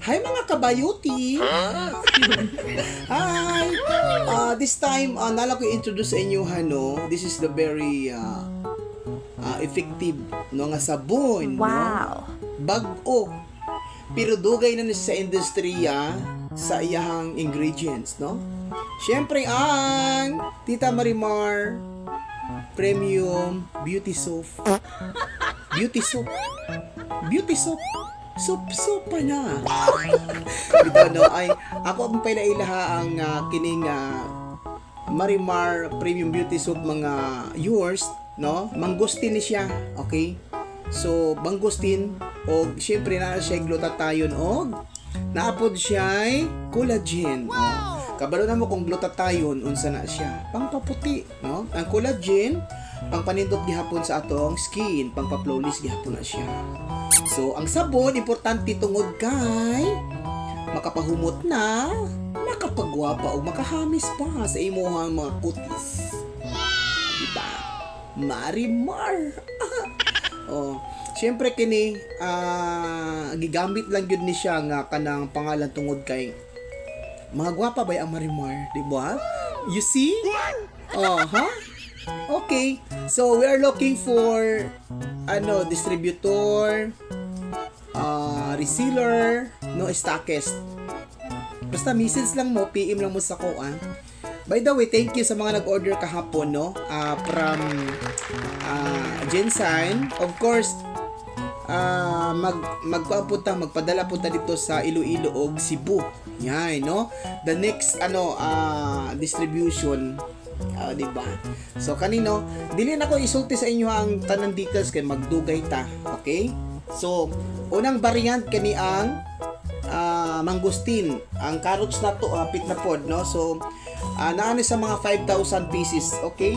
Hi mga kabayuti! Hi! This time, nala ko introduce sa inyo, this is the very effective nga sabon. Wow! Bag-o. Pero dugay na sa industriya sa iyahang ingredients, no? Siyempre ang Tita Marimar Premium Beauty Soap. Beauty Soap. Beauty Soap. Soup pa na. Bitaw no ay ako ang pailailaha ang kining Marimar Premium Beauty Soap mga yours, no? Mangustin ni siya, okay? So mangustin og syempre na siya glutathione og naapod siya ay collagen. Wow! Kabalo na mo kung glutathione unsa na siya? Pangpaputi, no? Ang collagen pangpanindot gihapon sa atong skin, pangpa-flawless gihapon na siya. So, ang sabon, importante tungod kay makapahumot na, makapagwapa o makahamis pa sa imuhang mga kutis. Diba? Marimar! Oh, syempre kini, gigamit lang yun ni siya nga kanang pangalan tungod kay mga gwapa ba ang Marimar? Diba? You see? Oh, ha? Okay. So, we are looking for distributor, reseller, no, stockist. Basta message lang mo, PM lang mo sa ko, By the way, thank you sa mga nag-order kahapon, no? From Gensign. Of course, magpadala punta dito sa Iloilo og Cebu. Yan, no? The next distribution, diba? So kanino, dili na ko isulti sa inyo ang tanang details kay magdugay ta, okay? So, unang variant kani ang mangustin. Ang carrots na to, hapit na pod, no? So, naano sa mga 5,000 pieces, okay?